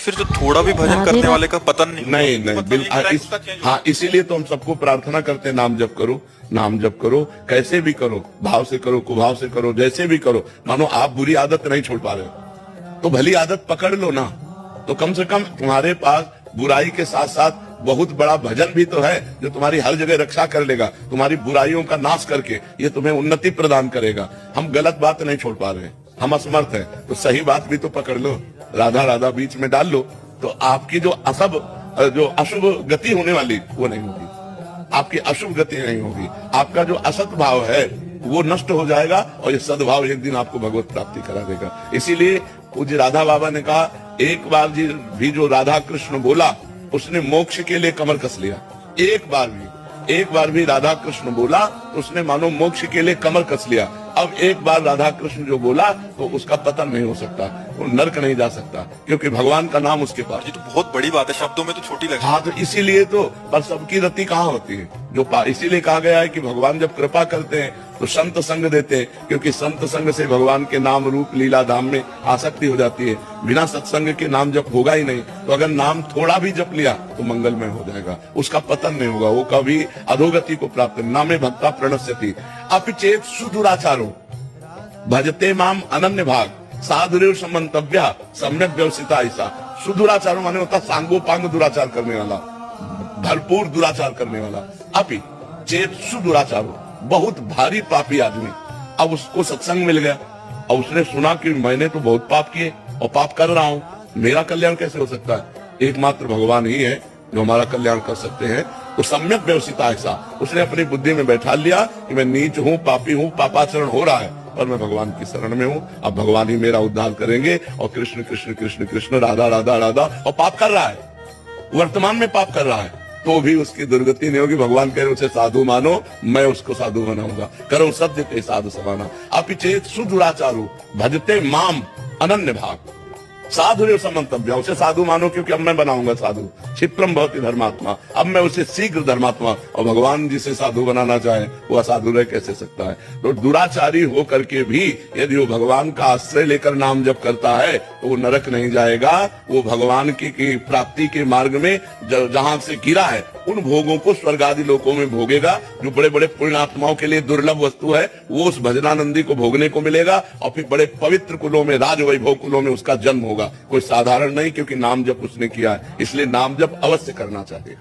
फिर तो थोड़ा भी भजन करने वाले का पतन नहीं नहीं बिल्कुल। हाँ, इसीलिए तो हम सबको प्रार्थना करते हैं, नाम जप करो, नाम जप करो, कैसे भी करो, भाव से करो, कुभाव से करो, जैसे भी करो। मानो आप बुरी आदत नहीं छोड़ पा रहे हो तो भली आदत पकड़ लो ना। तो कम से कम तुम्हारे पास बुराई के साथ साथ बहुत बड़ा भजन भी तो है जो तुम्हारी हर जगह रक्षा कर लेगा, तुम्हारी बुराइयों का नाश करके ये तुम्हें उन्नति प्रदान करेगा। हम गलत बात नहीं छोड़ पा रहे, हम असमर्थ हैं, तो सही बात भी तो पकड़ लो, राधा राधा बीच में डाल लो, तो आपकी जो अशुभ गति होने वाली वो नहीं होगी, आपकी अशुभ गति नहीं होगी, आपका जो असत भाव है वो नष्ट हो जाएगा और ये सद्भाव एक दिन आपको भगवत प्राप्ति करा देगा। इसीलिए पूज्य राधा बाबा ने कहा, एक बार भी जो राधा कृष्ण बोला उसने मोक्ष के लिए कमर कस लिया। एक बार भी राधा कृष्ण बोला उसने मानो मोक्ष के लिए कमर कस लिया। अब एक बार राधा कृष्ण जो बोला तो उसका पतन नहीं हो सकता, वो नरक नहीं जा सकता, क्योंकि भगवान का नाम उसके पास। ये तो बहुत बड़ी बात है, शब्दों में तो छोटी लगती है। हाँ, तो इसीलिए तो, पर सबकी रति कहाँ होती है इसीलिए कहा गया है कि भगवान जब कृपा करते हैं तो संत संग देते हैं, क्योंकि संत संग से भगवान के नाम रूप लीला धाम में आसक्ति हो जाती है। बिना सत्संग के नाम जप होगा ही नहीं। तो अगर नाम थोड़ा भी जप लिया तो मंगलमय हो जाएगा, उसका पतन नहीं होगा, वो कभी अधोगति को प्राप्त। नामे भक्ता प्रणश्यति अपि चेत सुदुराचारो भजते माम अनन्य भाग साधुरेव समंतव्य सम्यक व्यवसिता। ऐसा सुदुराचारो माने होता सांगोपांग दुराचार करने वाला, भरपूर दुराचार करने वाला। अपि चेत सुदुराचारो, बहुत भारी पापी आदमी, अब उसको सत्संग मिल गया और उसने सुना कि मैंने तो बहुत पाप किए और पाप कर रहा हूं, मेरा कल्याण कैसे हो सकता है? एकमात्र भगवान ही है जो हमारा कल्याण कर सकते हैं। तो सम्यक व्यवसिता ऐसा उसने अपनी बुद्धि में बैठा लिया कि मैं नीच हूँ, पापी हूँ, पापाचरण हो रहा है, और मैं भगवान की शरण में हूँ, अब भगवान ही मेरा उद्धार करेंगे। और कृष्ण कृष्ण कृष्ण कृष्ण राधा राधा राधा, और पाप कर रहा है, वर्तमान में पाप कर रहा है, तो भी उसकी दुर्गति नहीं होगी। भगवान कह रहे उसे साधु मानो, मैं उसको साधु बनाऊंगा। करो सत्य के साधु समाना। अपि चेत सुदुराचारु भजते माम अनन्य भाग साधुरेव समंतव्य, उसे साधु मानो, क्योंकि अब मैं बनाऊंगा साधु। क्षिप्रम भवति धर्मात्मा, अब मैं उसे शीघ्र धर्मात्मा। और भगवान जिसे साधु बनाना चाहे वो असाधु रह कैसे सकता है? तो दुराचारी होकर के भी यदि वो भगवान का आश्रय लेकर नाम जप करता है तो वो नरक नहीं जाएगा, वो भगवान की प्राप्ति के मार्ग में जहां से गिरा है उन भोगों को स्वर्ग आदि लोकों में भोगेगा। जो बड़े बड़े पुण्यात्माओं के लिए दुर्लभ वस्तु है वो उस भजनानंदी को भोगने को मिलेगा, और फिर बड़े पवित्र कुलों में, राज वैभव कुलों में उसका जन्म होगा। कोई साधारण नहीं, क्योंकि नाम जप उसने किया है, इसलिए नाम जप अवश्य करना चाहिए।